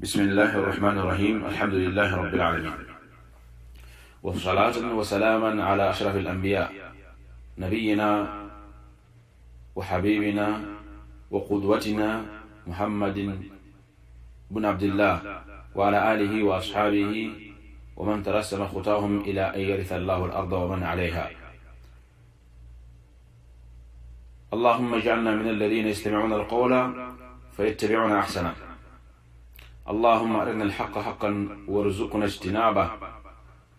بسم الله الرحمن الرحيم. الحمد لله رب العالمين، وصلاة وسلاما على أشرف الأنبياء نبينا وحبيبنا وقدوتنا محمد بن عبد الله وعلى آله وأصحابه ومن ترسم خطاهم إلى أن يرث الله الأرض ومن عليها. اللهم اجعلنا من الذين يستمعون القول فيتبعون أحسنه. اللهم أرنا الحق حقا وارزقنا اجتنابه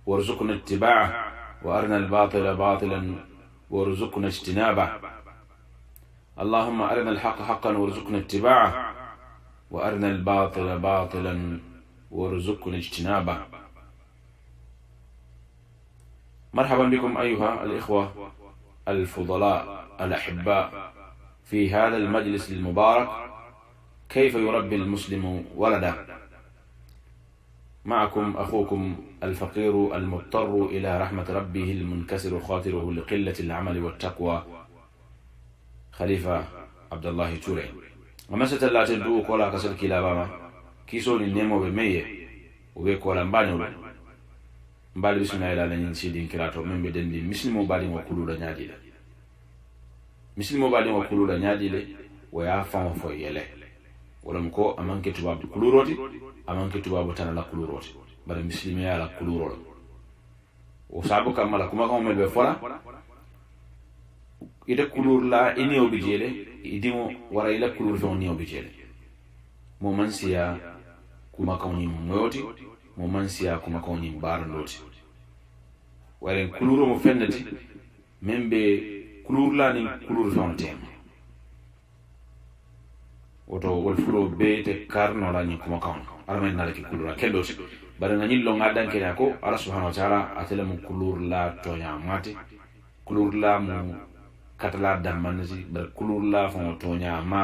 وارزقنا اتباعه، وأرنا الباطل باطلا وارزقنا اجتنابه. اللهم أرنا الحق حقا وارزقنا اتباعه، وأرنا الباطل باطلا وارزقنا اجتنابه. مرحبا بكم أيها الإخوة الفضلاء الأحباء في هذا المجلس المبارك، كيف يربي المسلم ولده. معكم أخوكم الفقير المضطر إلى رحمة ربه المنكسر خاطره لقلة العمل والتقوى، خليفة عبد الله توري. وما ستلا تدوك ولا كسر كلاباما كيسون النمو بمية وبيك ولا مبانيو mbali bisuna ila na nyinsi din kirato membe dendi muslimo bali ngo kulula nyaadile muslimo bali ngo kulula nyaadile wa ya fam fo yele wala mko amanke tubabu kuluroti amanke tubabu tanala kuluroti bari muslimi ya la kulurolo o sabu kamala kuma ko melbe fola ide kulur la ini obijele idimo wara ila kulur fo ni obijele mo mansiya kuma ko ni moyoti mo mansiya kuma ko ni barloti waren kuluro mo fennati membe kulur la ni kulur fontem woto wol fulo be te karno la ni kuma kan armen na ki kulura kendo bare ngani lo ngadan ke ko Allah subhanahu wa ta'ala atele mo kulur la to nyamati kulur la mo katala damanzi bar kulur la fon to nyama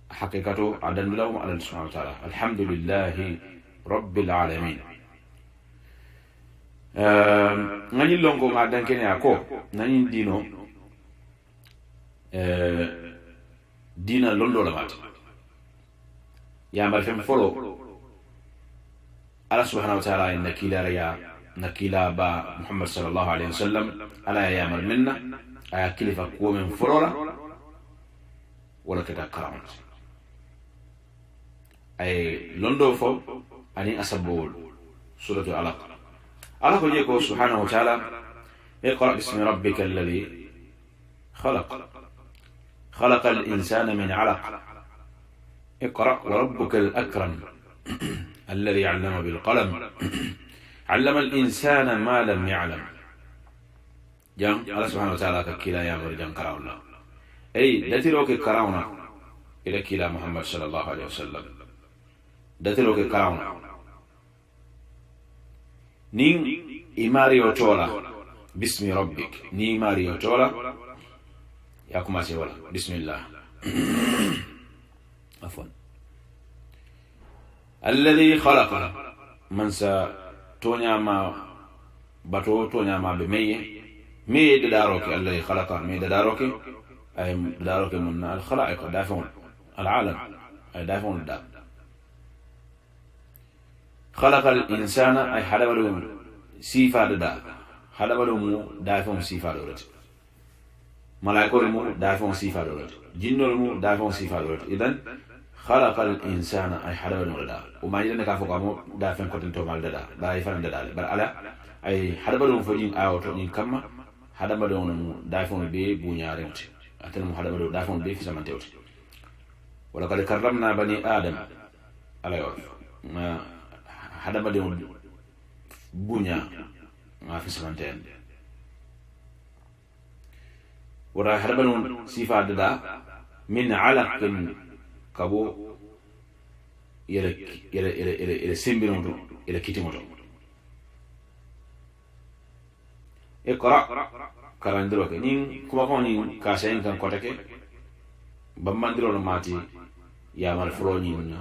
hakikato adan lahu Allah subhanahu wa ta'ala. Alhamdulillah rabbil alamin. Ngani longo ngadan ke ko nani dino dina londo la mat yambar fem folo Allah subhanahu wa ta'ala inna nakila ba Muhammad sallallahu alaihi wasallam ala yamar minna aya kilifa ko men folola wala kada karamat ay londo fo ani asabul suratu alaq ala ko jeko subhanahu wa ta'ala iqra bismi rabbikal ladhi خلق الإنسان من علق اقرأ وربك الأكرم الذي علم بالقلم علم الإنسان ما لم يعلم. جام الله سبحانه وتعالى كلا يا مرجان كراونا أي دتلوك كراونا إلى كلا محمد صلى الله عليه وسلم دتلوك كراونا نين إماري وطولا بسم ربك نين إماري وطولا يا كما سيولا بسم الله عفوا الذي خلق من سا تونيا ما باتو تونيا ما بمية مي داروك الذي خلق مي داروك أي داروك من الخلائق دافعون العالم أي دافعون الداب. خلق الإنسان أي حدبلهم سيفا دا حدبلهم دافعون سيفا دورت ملائكة مو دافعون سيفا دولت جن مو دافعون سيفا دولت. إذن خلق الإنسان أي حدا ولدا وما يدنا كافو كامو دافعون كتن تومال دا لا يفهم دا بل على أي حدا بدون فجين أو تونين كما حدا بدون مو دافعون بي بنيا رمت أتنا مو حدا بدون دافعون بي في زمن تيوت. ولقد كرمنا بني آدم على يوم ما حدا بدون بنيا ما في زمن تيوت. ورا هربنون سيفا ددا من علق كابو يلا سيمبينو يلا كيتيموتو. اقرا كراندروك نين كما كوني كاسين كان كوتاكي باماندرو ماتي يا مال فلوني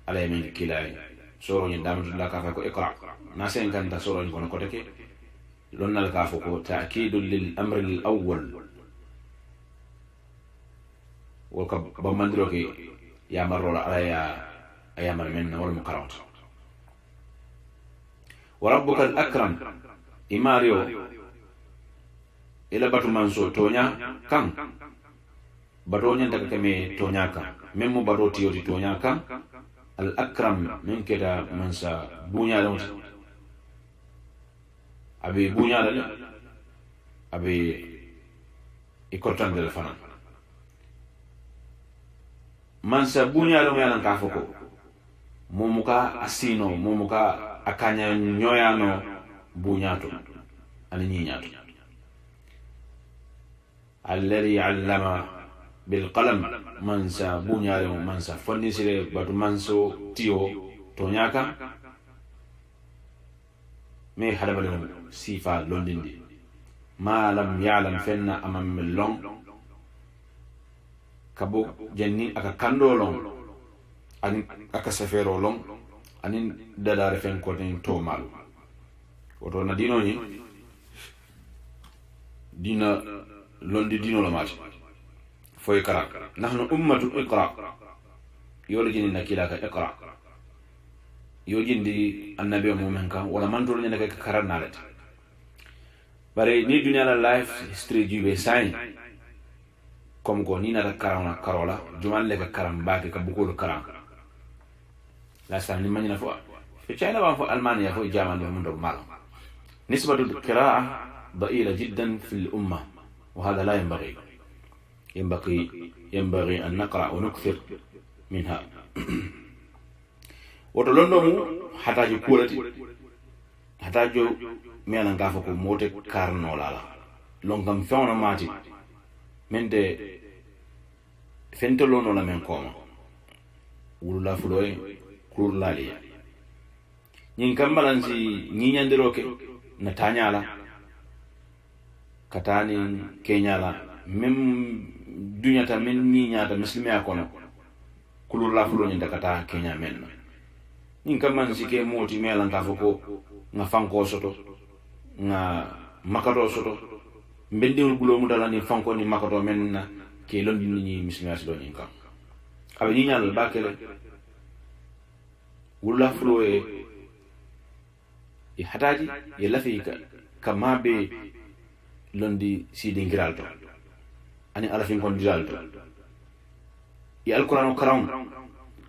على يمين كيلاي سورو ني دامتو لا كافا كو اقرا ناسين كان تا سورو ني كون كوتاكي لون الكافو كو تاكيد للامر الاول وكب بمندروكي يا مرولا على ayamal men wala mu karawta wa rabbuka al akram imario ila batu manso tonya kan bato nyanda kame tonya kan memmo bato tiyoti tonya kan al akram min keda mansa bunya lawti abi bunya la abi ikotan del fana mansa bunya lo yalan ka foko momuka asino momuka akanya nyoyano bunyato ani nyiñato alladhi allama bil qalam mansa bunyalo mansa fondisire batu manso tiyo tonyaka me hadamalo sifa londindi ma lam ya'lam fenna amam min long kabo jenni aka kando long ani aka safero long ani dadare fen ko den to malu woto na dino ni dina londi dino la mati foy kara nahnu ummatu iqra yolo jini nakila ka iqra yo jindi annabi mu'min ka wala man to nyaka ka karana lat bare ni dunya la life history jube sai comme ko ni na karana karola jumal le ka karam baake ka bukul karam la sa ni manina fo fi china wa fo almania fo jaman mun do mal nisbatu alqira'a ضئيلة جدا في الأمة وهذا لا ينبغي أن نقرأ ونكثر منها وتلندم حتى يقولتي حتى جو ميانا غافكو موتي كارنو لالا لونكم فيونا ماتي من دي فنتلونو لمن كوما ولا فلوي كور لاليا نين كمبالانسي نياندروكي نتانيالا katani kenyala mem dunyata men ni nyata muslimi akono kulur la fulo nyinda kata kenya men nin kamman sike moti mela ngafoko nga fanko soto nga makato soto mbendewul bulo mudala ni fanko ni makato men na ke londi ni muslimi asido nyinka abe ni nyal bakele wula fulo e hataji ye lafika kamabe londi sidi ngiralto ani ala fin kon diralto ya alquran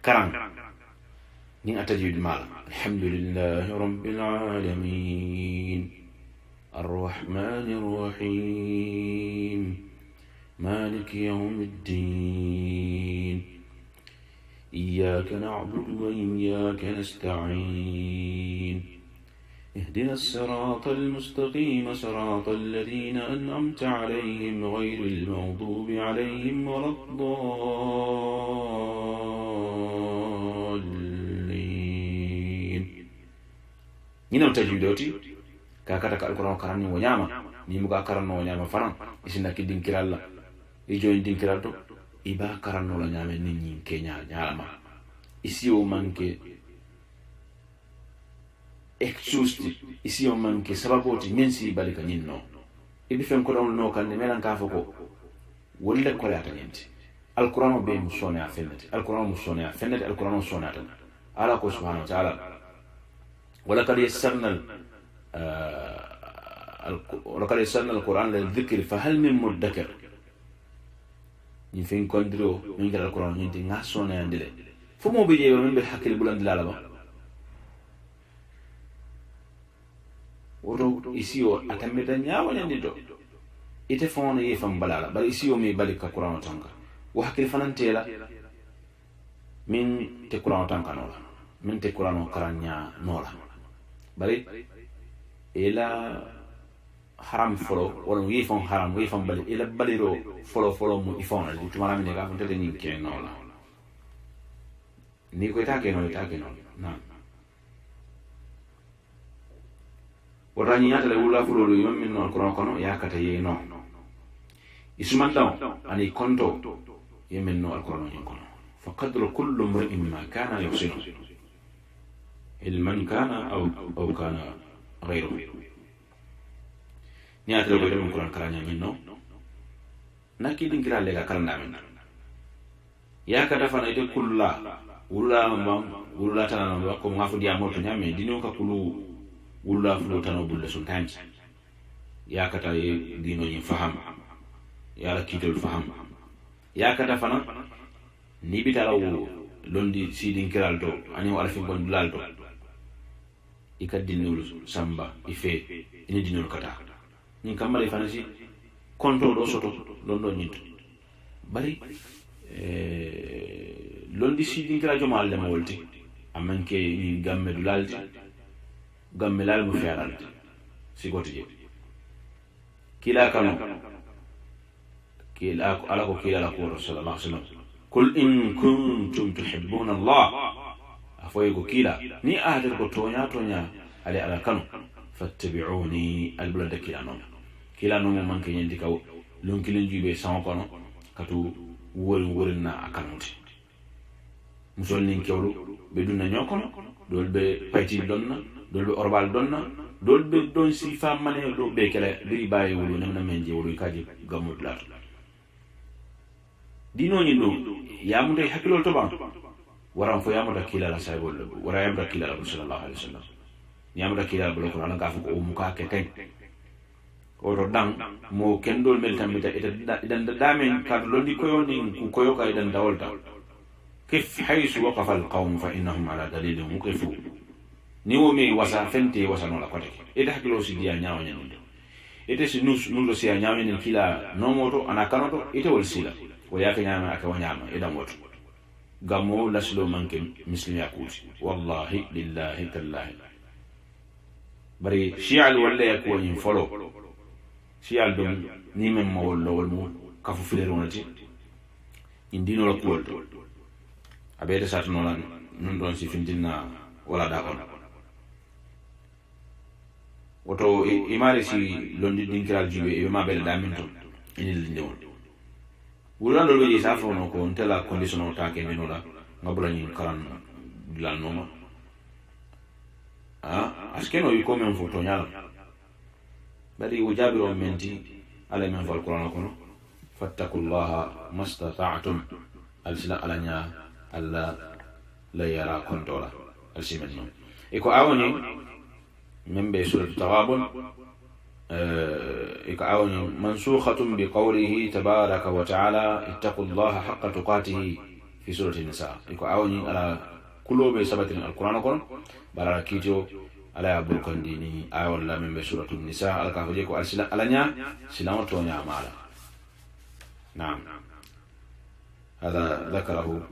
karam ni atajid mal alhamdulillah rabbil alamin arrahmanir rahim maliki yawmiddin iyyaka na'budu wa iyyaka nasta'in اهدنا الصراط المستقيم صراط الذين أنعمت عليهم غير المغضوب عليهم ولا الضالين نينم تجيدوتي كاكاتا كالقرآن كرامي ونعمة نيموكا كرامي ونعمة فران إسنا كدين كرالا إجوين دين كرالتو إبا كرامي ونعمة نينين كينيا نعلما إسيو منكي exusti isi o manke sababoti mensi balika nyinno ibi fen ko don no kan ne melan ka foko wolle ko lata nyenti alquran be musone afennati alquran musone afennati alquran musone atan ala ko subhanahu wa ta'ala wala kad yassarna alquran lidhikri fa hal min mudakkir ni fen kondiro min gal alquran nyenti ngasone andile fumo be jeewa min be hakil buland la ba woto isiyo atameta ñawañandi do ite fono ye fam balala bari isiyo mi bali ka qur'an tanka wa hakil fanantela min te qur'an tanka nola min te qur'an karanya nola bari ila haram folo wala yi fam haram yi fam bali ila baliro folo mu ifona di tumara mi ga fonte ni ke nola ni ko ta ke no na وراني ياتل ولا فلو يوم من القرآن كانوا يا كتير نو اسمه تاو أني كنتو يمن القرآن يكون فقدر كل امرئ ما كان يحسنه علما كان أو كان غيره ياتل ولا من القرآن كلام يمنو نكيد إن كلا لك كلام نامنا يا كتفنا إذا كل لا wulula tanano ko ngafu dia moto nyame dino ka kulu wulula fulo tano bulle sometimes yakata ye dino yin faham yala kitol faham yakata fana ni bitala wo londi sidin kiral to ani wala fi gon dulal to ikadinul samba ife ini dinul kata ni kamale fana si konto do soto londo nyinto bari londi sidin kira joma alle molti amanke ni gamme dulalti gamme lal mu fiaralti sigoti je kila kanu kila ala ko kila la ko sallallahu alaihi wasallam kul in kuntum tuhibbuna allah afoy ko kila ni ahadal ko tonya ale ala kanu fattabi'uni albulada kila no manke nyindi kaw lonkilin jube san kono katu worin na akanoti musol nin kewlu be dunna nyokono dol be payti donna dol be orbal donna dol be don si famane do be kele biri baye wulu na menje wulu kaji gamut la dino ni do yamude hakilo to ban waram fo yamuda kila la saybol wara yamuda kila la sallallahu alaihi wasallam yamuda kila bolo ko ala gafu ko muka ke tay oto dang mo kendol mel tamita idan damen kad londi koyo ni ku koyo ka idan dawolta kif haythu waqafa alqawm fa innahum ala dalilin muqifu ni wo mi wasa fente wasa no la kote ida hakilo si dia nyaaw nyen ite si nulo si nyaaw nyen kila no moto ana kanoto ite wol sila wo yaka nyaama aka wanyama ida moto gamo laslo manke muslim yakuti wallahi lillahi tallahi bari shi'al walla yakuni follow siyal dum ni men mo wollo wol mo kafu filero wonati indino la kuwol abede satno lan non don si findina wala da on woto imari si londi dinkiral jube e ma bel da min to inil ndewon wulan do be sa fo no ko ntela condition o take meno la ngabula ni karan dilan noma askeno yiko men foto nyala bari ujabiru menti ala men fal qur'an kono fattakullaha mastata'tum alsila alanya alla la yara kontola alsimenno iko awoni membe surat tawabun iko awoni mansukhatun bi qawlihi tabaraka wa ta'ala ittaqullaha haqqa tuqatihi fi surati nisa iko awoni ala kulobe sabatin alquran kono bara kito ala burkandini ayol la membe suratul nisa ala ka ko alsila alanya silama to nya mala نعم هذا ذكره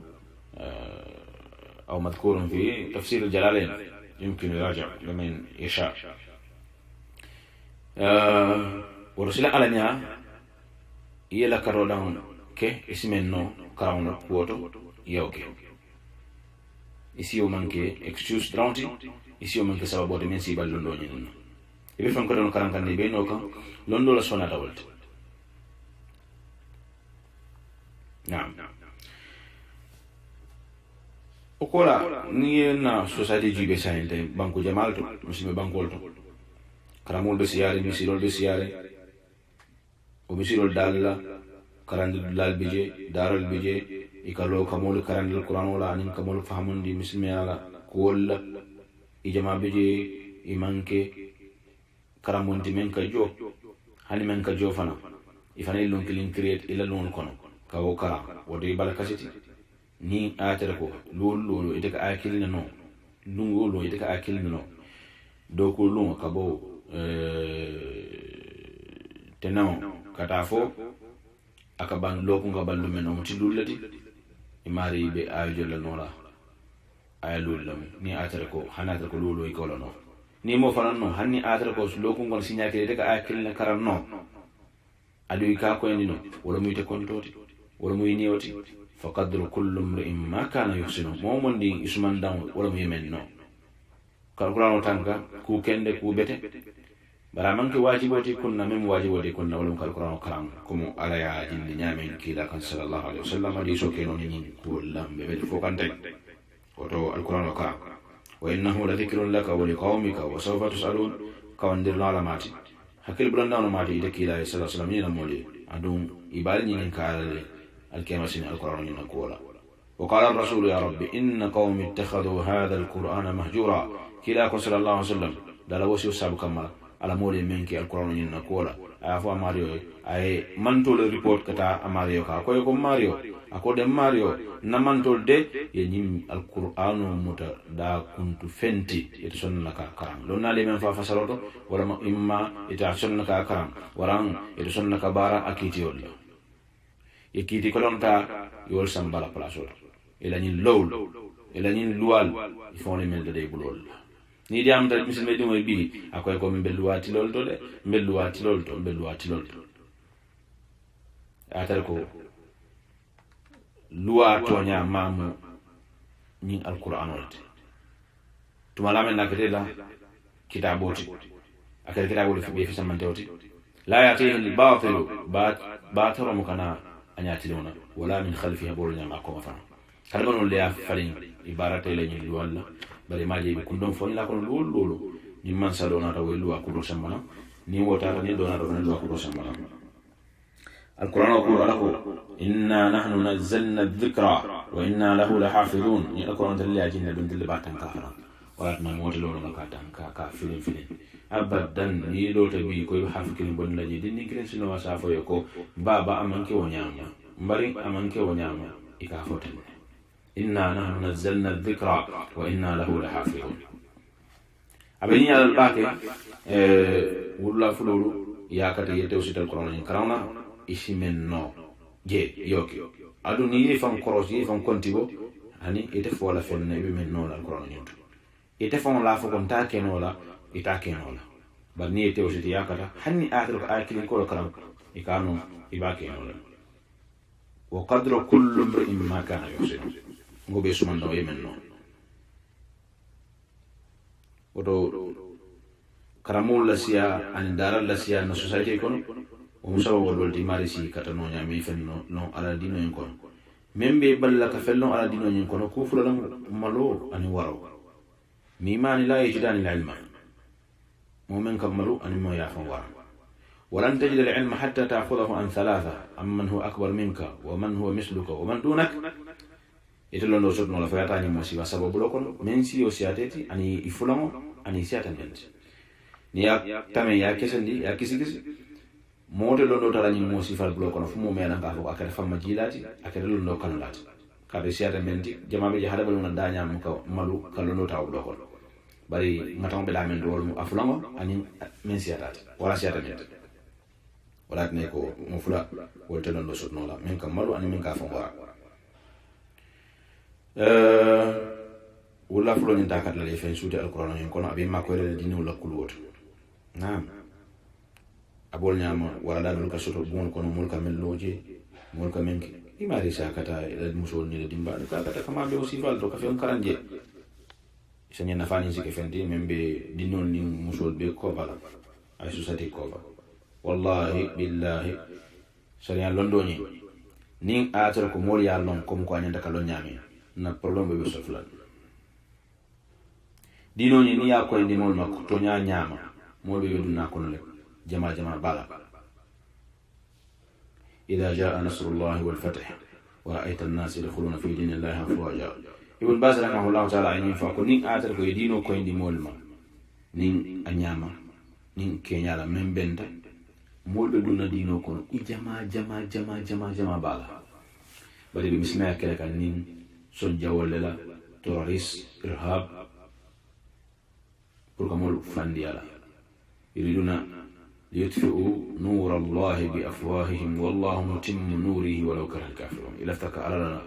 أو مذكور في تفسير الجلالين يمكن يراجع لمن يشاء ورسل على يلا كرولان كي اسمنو كراون كوتو يوكي isiyo manke excuse drawti isiyo manke sababu de men si bal londo nyen e be fanko don karan kan be no kan londo la sona dawlt naam okola ni na society jibe sayente banko jamal to musime bankol to karamol be siyare mi sirol be siyare o be sirol dalla karande dal bije daral bije ikalo kamol karande alquran wala anin kamol fahamundi muslimi ala kolla ijama bije imanke karamonti men ka jo hani men ka jo fana ifane lon kilin create ila lon kono kawo kara wode balakasiti ni atere ko lolo ite ka akilina no lungo lo ite ka akilina no do ko lungo ka bo tenao kata fo aka ban loko nga ballu meno muti dullati imari be ayo la nola ayo lam ni atere ko hanata ko lolo e ko no ni mo fanan no hanni atere ko loko ngon sinya ke ite ka akilina karam no adu ka ko ni no wala mu ite kontoti wala mu yinioti faqadru kullu imrin ma kana yuhsinu momondi isman daw wala mi men no kalkulano tanka ku kende ku bete bara manke wajiboti kunna mem wajiboti kunna wala kalkulano karam como ala ya jindi nyamen kila kan sallallahu alaihi wasallam hadi so keno ni ku lambe be fo kante oto alqur'ano ka wa innahu la dhikrun laka wa liqaumika wa sawfa tusalun kawandir la mati hakil branda no mati ide kila sallallahu alaihi wasallam ni moli adun ibali ni kala alkema sin alquran ni nakola وقال الرسول يا ربي إن قوم اتخذوا هذا القرآن مهجورا كلا صلى الله عليه وسلم دلا وسيو سابو كمالا على مولي منكي القرآن يننا كولا أفوا ماريو أي منتول ريبورت كتا ماريو كا كوي كو ماريو أكو دم ماريو نمانتول دي ينيم القرآن متا دا كنت فنتي يتسون لك كرام لو نالي من فاسلوتو ولا إما يتسون لك كرام وران يتسون لك بارا أكيتي ولا يكيتي كلونتا يول سامبالا بلاسول إلى نين لول إلى نين لوال يفوني من دي بلول ni di am ta misil me dimo bi akoy ko min belluwati lol to de belluwati lol to atal ko luwa to nya mamu ni alquran wolte tuma lamen nakatela kitaboti akal kitabul fi samantoti la yatihi al-batil batara mukana anyatiluna wala min khalfiha bolunya makoma fa kalbanu le afalin ibarata ile ni wala bari maji be kundon fo la ko lolo ni man sa dona ta welu akuro sambana ni wota ni dona do na akuro sambana القرآن يقول له إنا نحن نزلنا الذكرى وإنا له لحافظون ni القرآن تلي أجينا بنت اللي بعتن كافرا ولكن موت لون كاتن كافرين فين أبدا ni lo tabi ko hafikin bon la jidi ni kren sino wasa fo yoko baba amanke wonyama mbari amanke wonyama ikafoten إنا نحن نزلنا الذكرى وإنا له لحافظون أبني على الباقي ولا فلولو يا كتير توصيت القرآن كرانا isimen no je yoki adu ni fam koros yi fam kontibo hani ite fo la fenne be men no la alquran nyuto ite fam la fo kon ta keno la ita keno la ba ni ite ositi yakata hanni akhiru akilin ko karam ikano ibake no la wa qadru kullu imrin ma kana yusid ngobe suman no yemen no odo karamul la sia an daral la sia no society kono ومسبب والدي مارسي كتنو نعمي فنو نو على دينو ينكون من بيبل لك فلو على دينو ينكون كوفر لهم ملو أن ورو ميمان لا يجدان العلم مؤمن كملو أن ما يعفن ورو ولن تجد العلم حتى تأخذه عن ثلاثة أمن هو أكبر منك ومن هو مثلك ومن دونك يتلون لو سبنا لفياتاني موسيقى سبب لكم من سيو سياتيتي أني يفلمو أني سياتن جنس نيا تامي يا كسندي يا كسي mote londo tala ni mo sifal blo kono fu mo mena ka ko akata famma jilati akata londo kanulati ka be siata menti jama be hada baluna danya mu ka malu ka londo taw blo kono bari ngatam be la men do mu afulango ani men siata wala siata menti wala ne ko mo fula wolte londo so no la men ka malu ani men ka fa wara wala fulo ni takat la fe suuti alquran en kono abi ma ko re dinu la kulwot naam abol nyama wala dal ka soto bon kono mulka men loje mulka men imari sakata ila musol ni dimba ka kata kama be aussi falto ka fe on karanje senya nafani sike fendi membe dinol ni musol be ko bala ay society ko ba wallahi billahi sanya londo ni atar ko mol ya lon kom ko anyanda ka lo nyami na problem be so fulan dino ni ya ko ndi mol makko to nyama mol be duna kono le جماعة بالا إذا جاء نصر الله والفتح ورأيت الناس يدخلون في دين الله أفواجا ابن باز رحمه الله تعالى عينين فأقول نين آتر كو يدينو كوين دي مولما نين أنياما نين كينيالا من بنت مول بدون دينو كونو جماعة بالا بدي بمسمع كده كان نين سنجا ولا توريس إرهاب بركمول فانديالا يريدون ليطفئوا نور الله بأفواههم والله متم نوره ولو كره الكافرون إلا افتكى على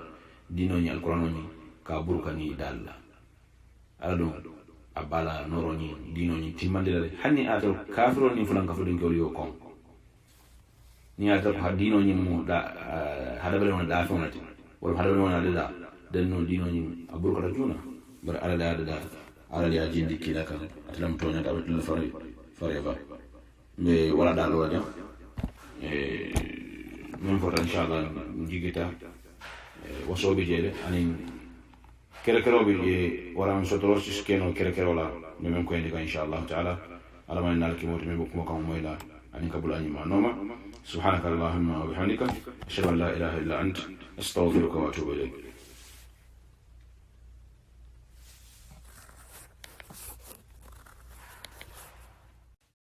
دينوني القرآنوني كابوركني دالا أردو أبالا نوروني دينوني تمان دلالي حني آتو كافروني فلان كافرون كوليو كون ni ata ko dino nyi mo da hada bele wona da fonati wala hada bele wona da den no dino nyi abur ko juna bar ala da ala ya jindi kila kan atlam tonya da betul forever me wala da lo da non fota inshallah jigita waso be jere anin kero be wala on sotoro skeno kero la me men ko indi inshallah taala ala man nalki moti me ko ko moyla anin kabulani ma noma سبحانك اللهم وبحمدك أشهد أن لا إله إلا أنت أستغفرك وأتوب إليك